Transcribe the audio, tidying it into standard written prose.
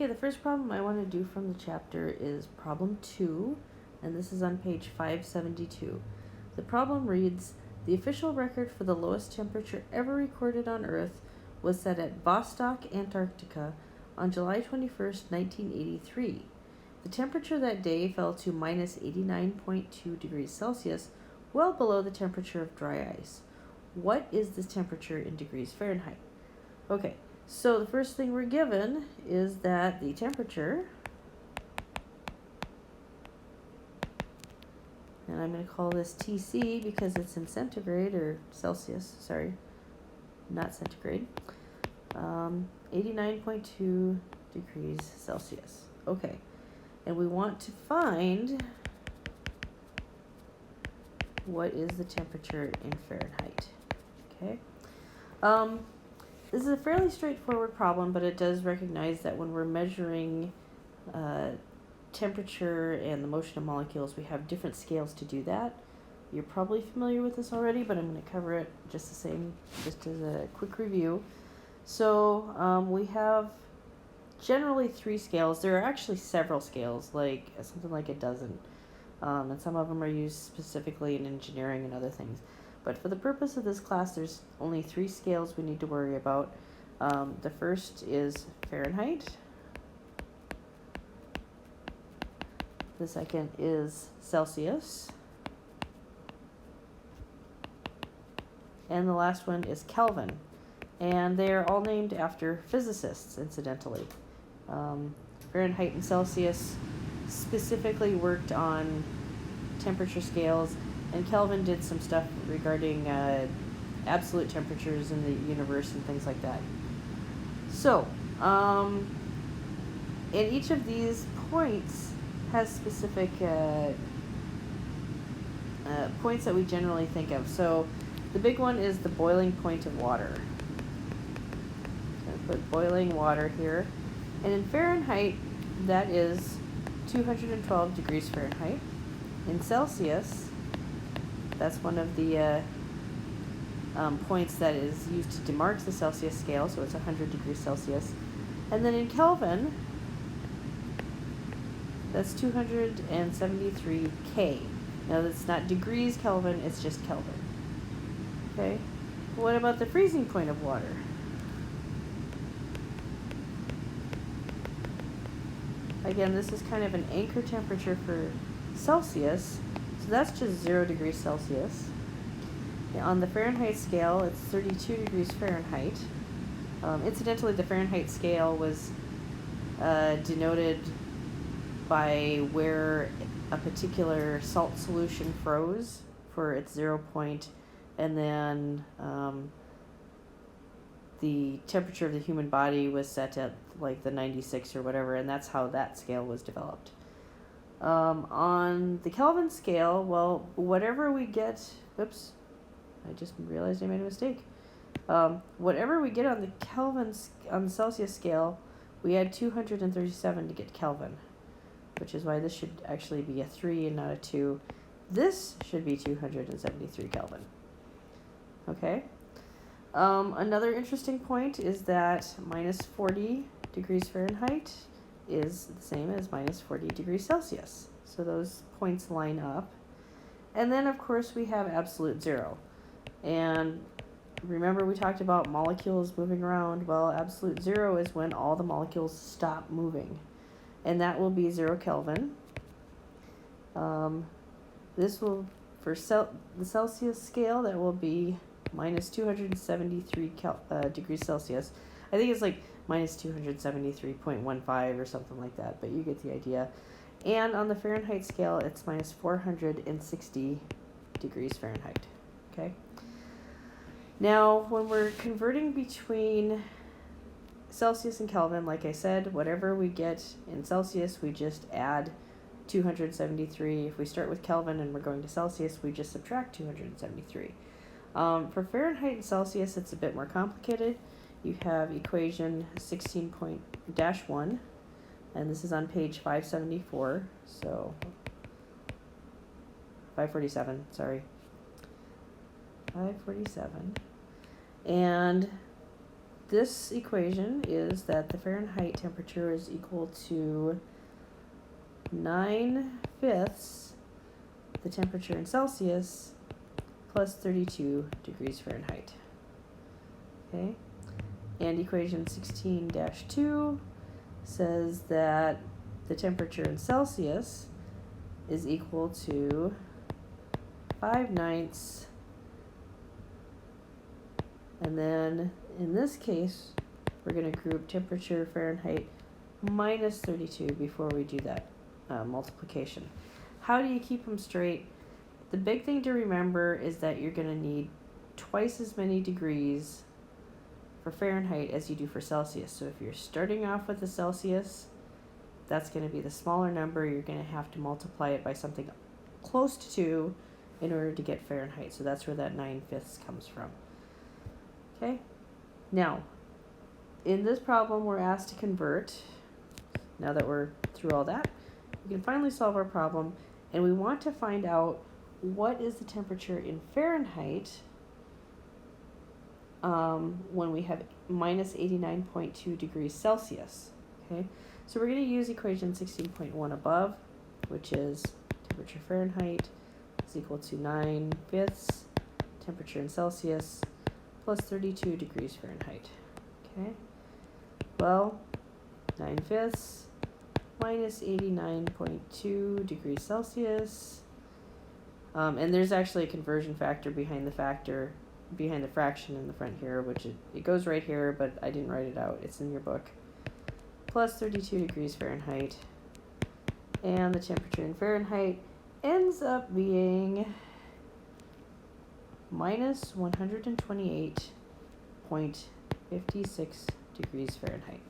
Okay, the first problem I want to do from the chapter is problem 2, and this is on page 572. The problem reads, the official record for the lowest temperature ever recorded on Earth was set at Vostok, Antarctica on July 21st, 1983. The temperature that day fell to minus 89.2 degrees Celsius, well below the temperature of dry ice. What is the temperature in degrees Fahrenheit? Okay, so the first thing we're given is that the temperature, and I'm going to call this TC because it's in centigrade, or Celsius, sorry, not centigrade, 89.2 degrees Celsius. Okay, and we want to find what is the temperature in Fahrenheit. Okay, this is a fairly straightforward problem, but it does recognize that when we're measuring temperature and the motion of molecules, we have different scales to do that. You're probably familiar with this already, but I'm going to cover it just the same, just as a quick review. So we have generally 3 scales. There are actually several scales, like something like a dozen, and some of them are used specifically in engineering and other things. But for the purpose of this class, there's only 3 scales we need to worry about. The first is Fahrenheit. The second is Celsius. And the last one is Kelvin. And they are all named after physicists, incidentally. Fahrenheit and Celsius specifically worked on temperature scales, and Kelvin did some stuff regarding absolute temperatures in the universe and things like that. So, in each of these points has specific points that we generally think of. So, the big one is the boiling point of water. So I put boiling water here. And in Fahrenheit, that is 212 degrees Fahrenheit. In Celsius, that's one of the points that is used to demark the Celsius scale, so it's 100 degrees Celsius. And then in Kelvin, that's 273 K. Now that's not degrees Kelvin, it's just Kelvin. Okay, what about the freezing point of water? Again, this is kind of an anchor temperature for Celsius, so that's just 0 degrees Celsius. On the Fahrenheit scale, it's 32 degrees Fahrenheit. Incidentally, the Fahrenheit scale was denoted by where a particular salt solution froze for its 0 point, and then the temperature of the human body was set at like the 96 or whatever, and that's how that scale was developed. On the Kelvin scale, well, whatever we get, oops, I just realized I made a mistake. Whatever we get on the Celsius scale, we add 237 to get Kelvin, which is why this should actually be a 3 and not a 2. This should be 273 Kelvin. Okay. Another interesting point is that minus 40 degrees Fahrenheit is the same as minus 40 degrees Celsius. So those points line up. And then, of course, we have absolute zero. And remember we talked about molecules moving around. Well, absolute zero is when all the molecules stop moving. And that will be 0 Kelvin. This will, for the Celsius scale, that will be minus 273 degrees Celsius. I think it's like minus 273.15 or something like that, but you get the idea. And on the Fahrenheit scale, it's minus 460 degrees Fahrenheit. Okay. Now, when we're converting between Celsius and Kelvin, like I said, whatever we get in Celsius, we just add 273. If we start with Kelvin and we're going to Celsius, we just subtract 273. For Fahrenheit and Celsius, it's a bit more complicated. You have equation 16.-1, and this is on page 574, so 547, sorry. 547. And this equation is that the Fahrenheit temperature is equal to 9/5 the temperature in Celsius plus 32 degrees Fahrenheit. Okay, and equation 16-2 says that the temperature in Celsius is equal to 5/9, and then in this case we're going to group temperature Fahrenheit minus 32 before we do that multiplication. How do you keep them straight? The big thing to remember is that you're going to need twice as many degrees for Fahrenheit as you do for Celsius. So if you're starting off with the Celsius, that's going to be the smaller number. You're going to have to multiply it by something close to 2 in order to get Fahrenheit. So that's where that 9/5 comes from. Okay? Now, in this problem, we're asked to convert. Now that we're through all that, we can finally solve our problem, and we want to find out what is the temperature in Fahrenheit when we have minus 89.2 degrees Celsius. Okay, so we're going to use equation 16.1 above, which is temperature Fahrenheit is equal to 9/5 temperature in Celsius plus 32 degrees Fahrenheit. Okay, well, 9/5 minus 89.2 degrees Celsius. And there's actually a conversion factor behind the fraction in the front here, which it goes right here, but I didn't write it out. It's in your book. Plus 32 degrees Fahrenheit. And the temperature in Fahrenheit ends up being minus 128.56 degrees Fahrenheit.